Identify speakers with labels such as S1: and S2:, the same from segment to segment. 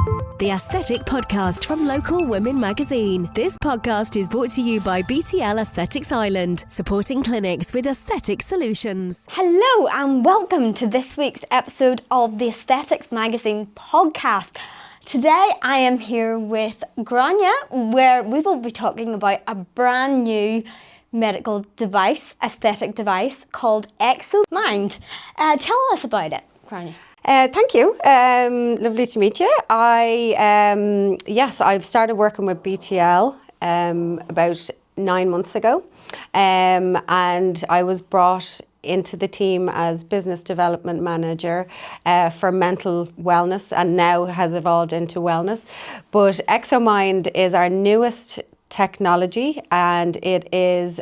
S1: The Aesthetic Podcast from Local Women Magazine. This podcast is brought to you by BTL Aesthetics Ireland, supporting clinics with aesthetic solutions.
S2: Hello and welcome to this week's episode of the Aesthetics Magazine podcast. Today I am here with Grainne, where we will be talking about a brand new medical device, aesthetic device called Exomind. Tell us about it, Grainne.
S3: Thank you. Lovely to meet you. I've started working with BTL about 9 months ago, and I was brought into the team as business development manager for mental wellness, and now has evolved into wellness. But Exomind is our newest technology, and it is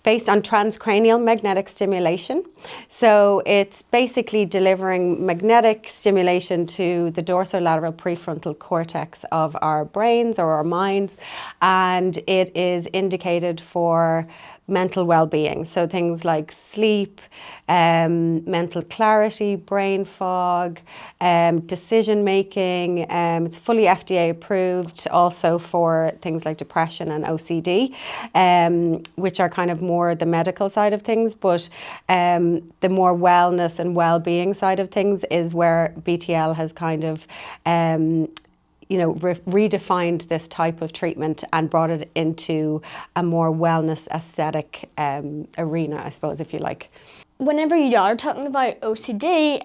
S3: based on transcranial magnetic stimulation. So it's basically delivering magnetic stimulation to the dorsolateral prefrontal cortex of our brains or our minds, and it is indicated for mental well-being. So things like sleep, mental clarity, brain fog, decision making. It's fully FDA approved also for things like depression and OCD, which are kind of more the medical side of things, but the more wellness and well-being side of things is where BTL has kind of redefined this type of treatment and brought it into a more wellness aesthetic arena, I suppose, if you like.
S2: Whenever you are talking about OCD,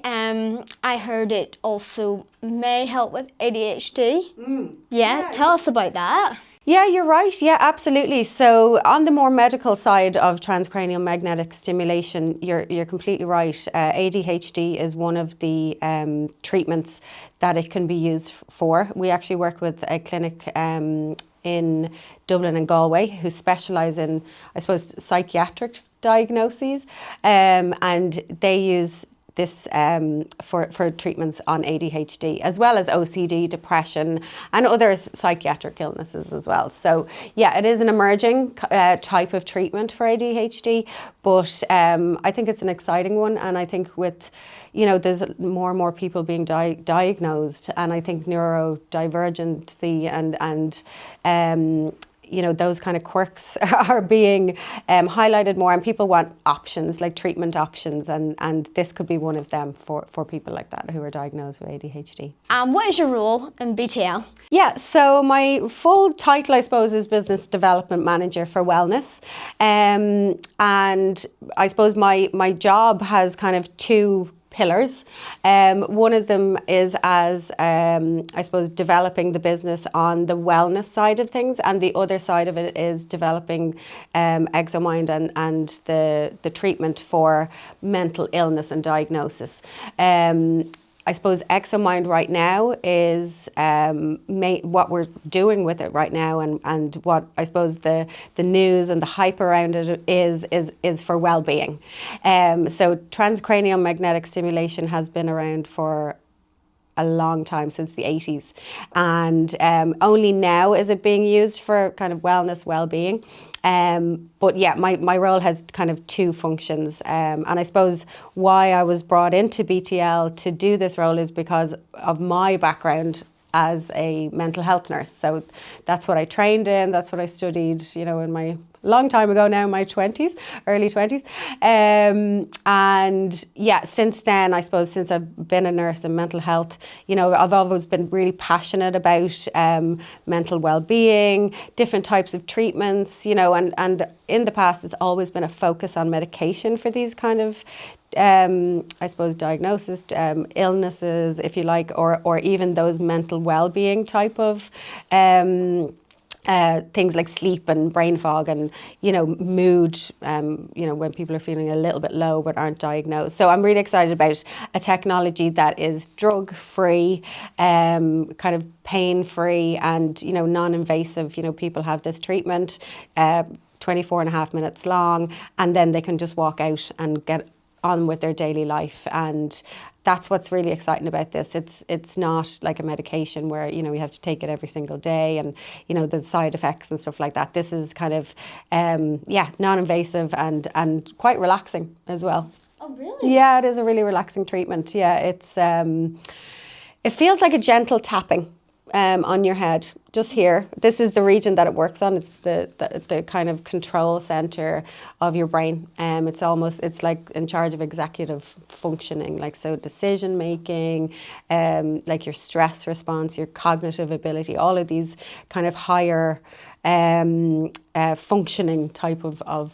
S2: I heard it also may help with ADHD. Yeah, tell us about that.
S3: Yeah, you're right. Yeah, absolutely. So on the more medical side of transcranial magnetic stimulation, you're completely right. ADHD is one of the treatments that it can be used for. We actually work with a clinic in Dublin and Galway who specialise in, I suppose, psychiatric diagnoses, and they use this for treatments on ADHD, as well as OCD, depression, and other psychiatric illnesses as well. So yeah, it is an emerging type of treatment for ADHD, but I think it's an exciting one, and I think with, there's more and more people being diagnosed, and I think neurodivergency and those kind of quirks are being highlighted more, and people want options, like treatment options, and this could be one of them for people like that who are diagnosed with ADHD.
S2: And what is your role in BTL?
S3: Yeah, so my full title, I suppose, is Business Development Manager for Wellness. And I suppose my job has kind of two pillars. One of them is as, I suppose, developing the business on the wellness side of things, and the other side of it is developing Exomind and the treatment for mental illness and diagnosis. I suppose Exomind right now is what we're doing with it right now, and what I suppose the news and the hype around it is for well-being. So transcranial magnetic stimulation has been around for a long time, since the 80s, and only now is it being used for kind of wellness, well-being. But yeah, my role has kind of two functions, and I suppose why I was brought into BTL to do this role is because of my background as a mental health nurse. So that's what I trained in, that's what I studied, in my long time ago now, my early 20s. And yeah, since then, I suppose, since I've been a nurse in mental health, I've always been really passionate about mental well-being, different types of treatments, and in the past, it's always been a focus on medication for these kind of I suppose diagnosis, illnesses, if you like, or even those mental well-being type of things like sleep and brain fog and, mood, when people are feeling a little bit low but aren't diagnosed. So I'm really excited about a technology that is drug-free, kind of pain-free and, non-invasive. People have this treatment, 24 and a half minutes long, and then they can just walk out and get on with their daily life. And that's what's really exciting about this. It's not like a medication where, you have to take it every single day and, the side effects and stuff like that. This is kind of, non-invasive and quite relaxing as well.
S2: Oh, really?
S3: Yeah, it is a really relaxing treatment. Yeah, It feels like a gentle tapping on your head, just here. This is the region that it works on. It's the kind of control center of your brain. It's like in charge of executive functioning, like so decision making, like your stress response, your cognitive ability, all of these kind of higher functioning type of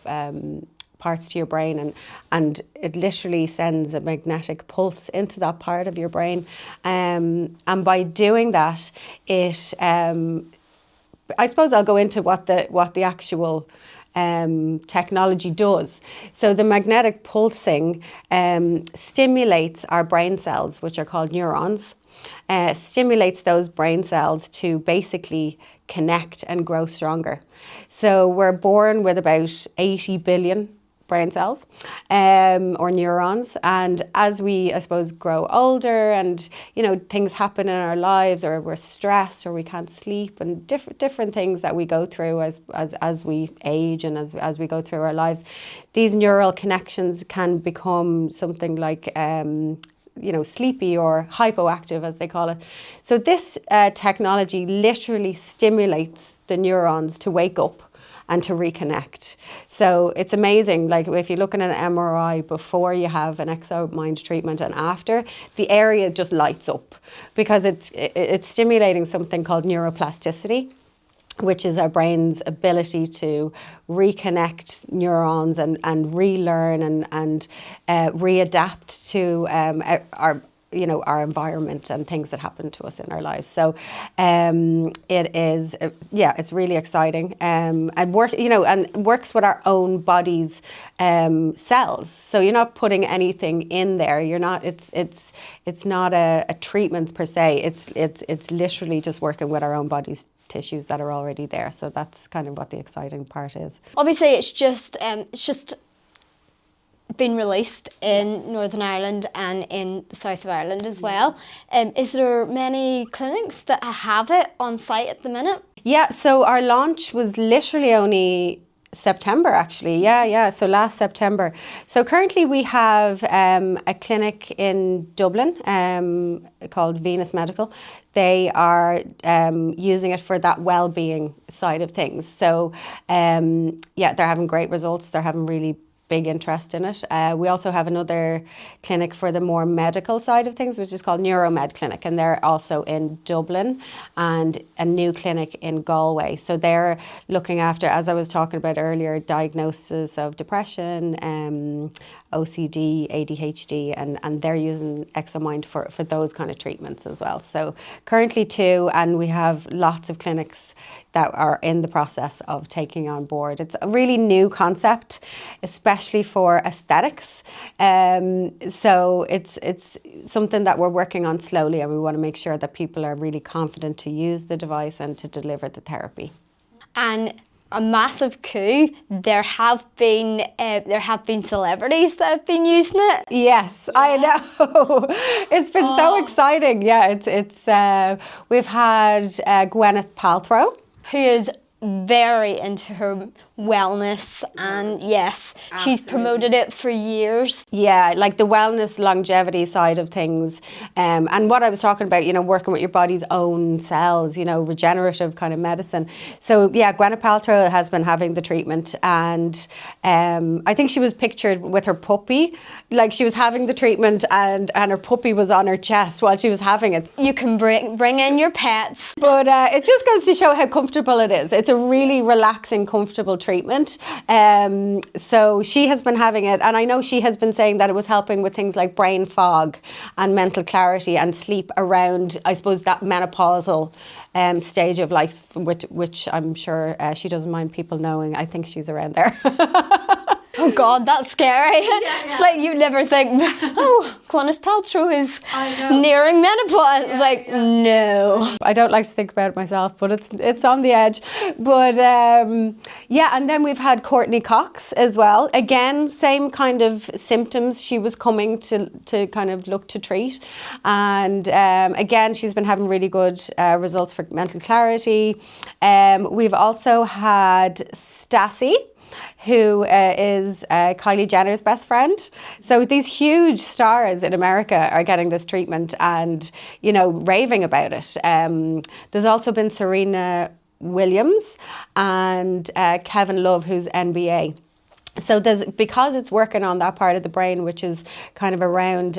S3: parts to your brain, and it literally sends a magnetic pulse into that part of your brain, and by doing that, it I suppose I'll go into what the actual technology does. So the magnetic pulsing stimulates our brain cells, which are called neurons, stimulates those brain cells to basically connect and grow stronger. So we're born with about 80 billion brain cells or neurons, and as we, I suppose, grow older and things happen in our lives, or we're stressed, or we can't sleep, and different things that we go through as we age and as we go through our lives, these neural connections can become something like sleepy or hypoactive, as they call it. So this technology literally stimulates the neurons to wake up and to reconnect. So it's amazing. Like if you're looking at an MRI before you have an Exomind treatment and after, the area just lights up because it's stimulating something called neuroplasticity, which is our brain's ability to reconnect neurons and relearn and readapt to our environment and things that happen to us in our lives. So it's really exciting, and works with our own body's cells. So you're not putting anything in there. You're not. It's not a treatment per se. It's literally just working with our own body's tissues that are already there. So that's kind of what the exciting part is.
S2: Obviously, it's just been released in Northern Ireland and in the south of Ireland as well. Is there many clinics that have it on site at the minute?
S3: Yeah, so our launch was literally only September, actually. Yeah. So last September. So currently we have a clinic in Dublin called Venus Medical. They are using it for that well-being side of things. So they're having great results. They're having really big interest in it. We also have another clinic for the more medical side of things, which is called Neuromed Clinic, and they're also in Dublin, and a new clinic in Galway. So they're looking after, as I was talking about earlier, diagnosis of depression, OCD, ADHD, and they're using Exomind for those kind of treatments as well. So currently 2, and we have lots of clinics that are in the process of taking on board. It's a really new concept, especially for aesthetics. So it's something that we're working on slowly, and we want to make sure that people are really confident to use the device and to deliver the therapy.
S2: And a massive coup. There have been celebrities that have been using it.
S3: Yes, yeah. I know. It's been so exciting. Yeah, it's we've had Gwyneth Paltrow,
S2: who is very into her wellness, and yes, she's promoted it for years.
S3: Yeah, like the wellness longevity side of things, and what I was talking about, working with your body's own cells, regenerative kind of medicine. So yeah, Gwyneth Paltrow has been having the treatment, and I think she was pictured with her puppy, like she was having the treatment and her puppy was on her chest while she was having it.
S2: You can bring in your pets.
S3: But it just goes to show how comfortable it is. It's a really relaxing, comfortable treatment. So she has been having it, and I know she has been saying that it was helping with things like brain fog and mental clarity and sleep around, I suppose, that menopausal stage of life, which I'm sure she doesn't mind people knowing. I think she's around there.
S2: Oh God, that's scary. Yeah. It's like you never think, Gwyneth Paltrow is nearing menopause. It's like, no.
S3: I don't like to think about it myself, but it's on the edge. But and then we've had Courtney Cox as well. Again, same kind of symptoms. She was coming to kind of look to treat. And again, she's been having really good results for mental clarity. We've also had Stassi, who is Kylie Jenner's best friend. So these huge stars in America are getting this treatment and, you know, raving about it. There's also been Serena Williams and Kevin Love, who's NBA. So because it's working on that part of the brain, which is kind of around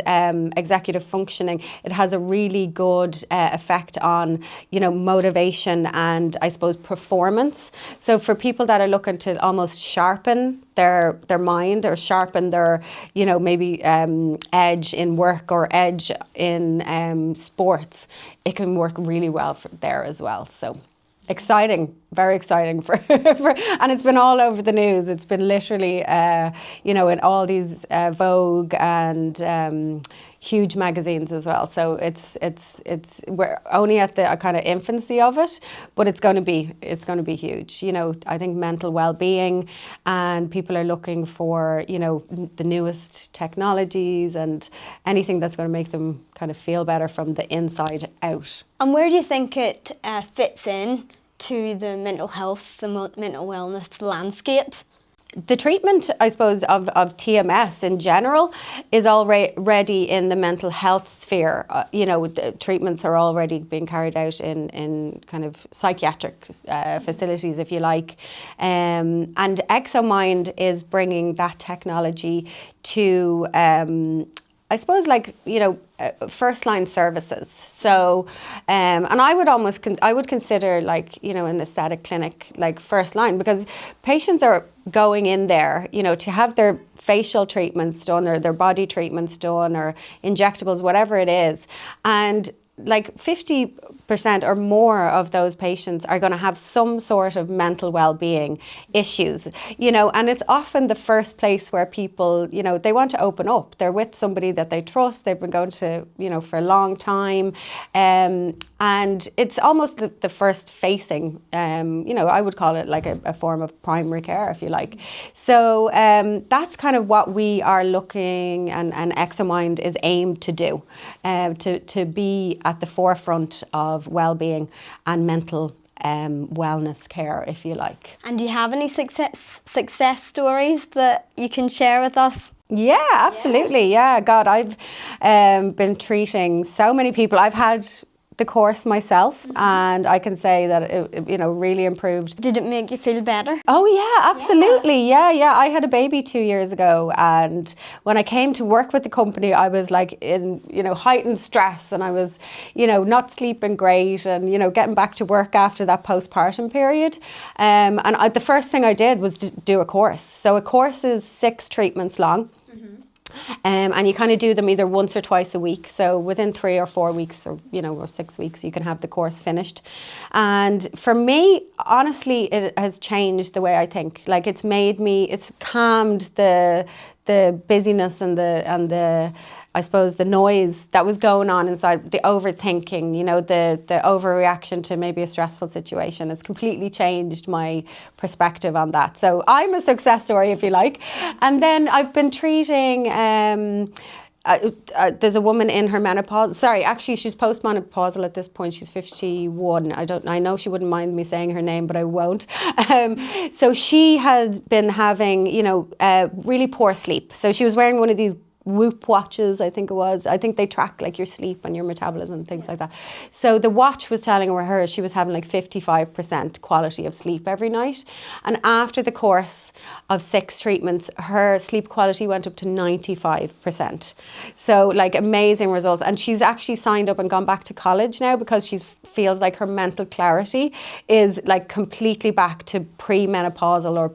S3: executive functioning, it has a really good effect on, you know, motivation and, I suppose, performance. So for people that are looking to almost sharpen their mind or sharpen their, you know, maybe edge in work or edge in sports, it can work really well there as well. So exciting, very exciting and it's been all over the news. It's been literally, you know, in all these Vogue and huge magazines as well. So we're only at the kind of infancy of it, but it's going to be huge. You know, I think mental well-being, and people are looking for, you know, the newest technologies and anything that's going to make them kind of feel better from the inside out.
S2: And where do you think it fits in to the mental health, the mental wellness landscape?
S3: The treatment, I suppose, of TMS in general is already in the mental health sphere. You know, the treatments are already being carried out in kind of psychiatric facilities, if you like. And Exomind is bringing that technology to, I suppose, like, you know, first line services. So, and I would consider, like, you know, an aesthetic clinic like first line, because patients are going in there, you know, to have their facial treatments done or their body treatments done or injectables, whatever it is. And like 50% or more of those patients are going to have some sort of mental well-being issues, you know, and it's often the first place where people, you know, they want to open up. They're with somebody that they trust. They've been going to, you know, for a long time. And it's almost the first facing, you know, I would call it like a form of primary care, if you like. So that's kind of what we are looking, and Exomind is aimed to do, to be at the forefront of well-being and mental wellness care, if you like.
S2: And do you have any success stories that you can share with us?
S3: Yeah, absolutely. Yeah, God, I've been treating so many people. I've had the course myself, and I can say that it, you know, really improved.
S2: Did it make you feel better?
S3: Oh yeah, absolutely. Yeah. I had a baby 2 years ago, and when I came to work with the company, I was like in, you know, heightened stress, and I was, you know, not sleeping great, and, you know, getting back to work after that postpartum period. And the first thing I did was do a course. So a course is 6 treatments long. And you kind of do them either once or twice a week. So within 3 or 4 weeks, or, you know, or 6 weeks, you can have the course finished. And for me, honestly, it has changed the way I think. Like, it's calmed the busyness and the I suppose the noise that was going on inside, the overthinking, you know, the overreaction to maybe a stressful situation. It's completely changed my perspective on that. So I'm a success story, if you like. And then I've been treating, there's a woman in her menopause. Sorry, actually, she's postmenopausal at this point. She's 51. I know she wouldn't mind me saying her name, but I won't. So she has been having, you know, really poor sleep. So she was wearing one of these Whoop watches, I think it was. I think they track like your sleep and your metabolism and things like that. So the watch was telling her she was having like 55% quality of sleep every night. And after the course of 6 treatments, her sleep quality went up to 95%. So like amazing results. And she's actually signed up and gone back to college now, because she feels like her mental clarity is like completely back to pre-menopausal or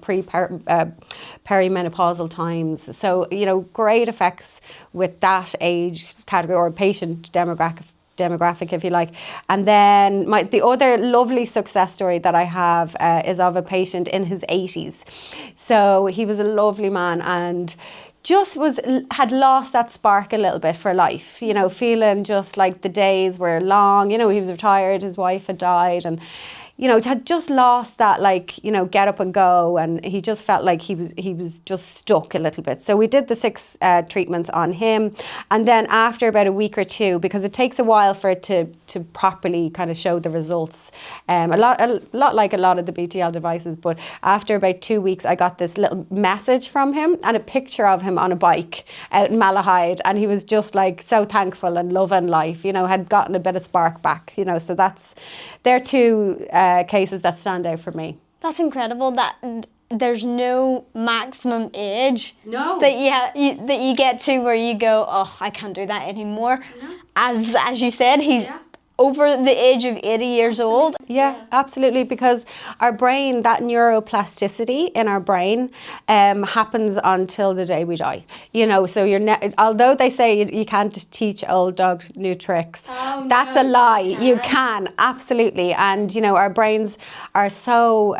S3: perimenopausal times. So, you know, great effects with that age category or patient demographic, if you like. And then the other lovely success story that I have is of a patient in his 80s. So he was a lovely man, and just had lost that spark a little bit for life, you know, feeling just like the days were long. You know, he was retired, his wife had died, and had just lost that, like, get up and go, and he just felt like he was just stuck a little bit. So we did the 6 treatments on him, and then after about a week or 2, because it takes a while for it to properly kind of show the results, a lot like a lot of the BTL devices, but after about 2 weeks I got this little message from him and a picture of him on a bike out in Malahide, and he was just like so thankful and loving life, had gotten a bit of spark back, so they're 2 cases that stand out for me.
S2: That's incredible that there's no maximum age
S3: No.
S2: that you get to where you go, oh, I can't do that anymore. No. As you said, he's over the age of 80 years old.
S3: Yeah, absolutely, because our brain, that neuroplasticity in our brain happens until the day we die. So although they say you can't just old dogs new tricks, that's a lie. You can, absolutely. And, our brains are so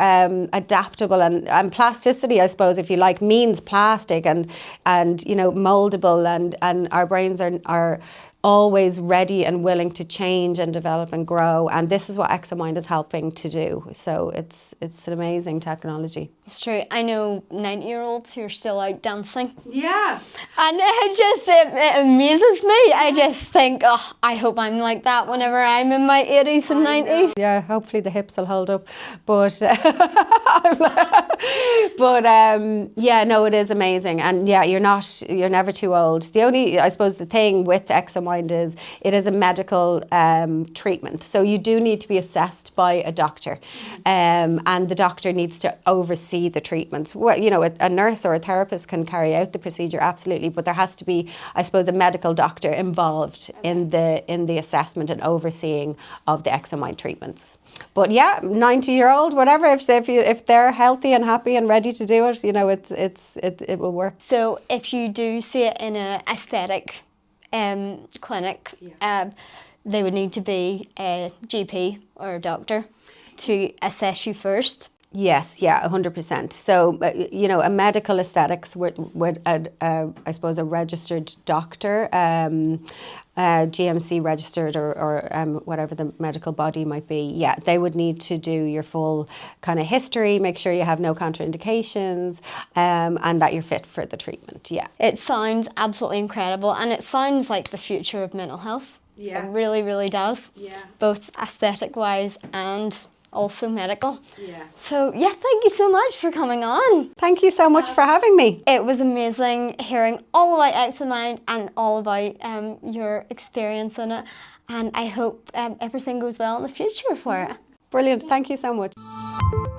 S3: adaptable, and plasticity, I suppose, if you like, means plastic and moldable, and our brains are always ready and willing to change and develop and grow, and this is what Exomind is helping to do. So it's an amazing technology.
S2: It's true. I know 90-year-olds who are still out dancing.
S3: Yeah.
S2: And it amazes me. I just think, oh, I hope I'm like that whenever I'm in my 80s and 90s.
S3: Yeah, hopefully the hips will hold up. But it is amazing. And yeah, you're never too old. The only, I suppose, the thing with Exomind is it is a medical treatment. So you do need to be assessed by a doctor, and the doctor needs to oversee the treatments. Well, a nurse or a therapist can carry out the procedure, absolutely, but there has to be, I suppose, a medical doctor involved in the assessment and overseeing of the Exomind treatments. But yeah, 90-year-old, whatever, if they're healthy and happy and ready to do it, it will work.
S2: So if you do see it in an aesthetic clinic, they would need to be a GP or a doctor to assess you first.
S3: Yes, yeah, 100%. So, a medical aesthetics with I suppose, a registered doctor, GMC registered or whatever the medical body might be. Yeah, they would need to do your full kind of history, make sure you have no contraindications, and that you're fit for the treatment. Yeah.
S2: It sounds absolutely incredible, and it sounds like the future of mental health.
S3: Yeah.
S2: It really, really does.
S3: Yeah.
S2: Both aesthetic-wise and also medical.
S3: Yeah.
S2: So yeah, thank you so much for coming on.
S3: Thank you so much for having me.
S2: It was amazing hearing all about Exomind and all about your experience in it, and I hope everything goes well in the future for it.
S3: Brilliant. Thank you so much.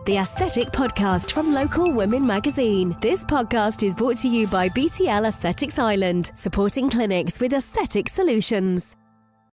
S1: The Aesthetic Podcast from Local Women Magazine. This podcast is brought to you by BTL Aesthetics Ireland, supporting clinics with aesthetic solutions.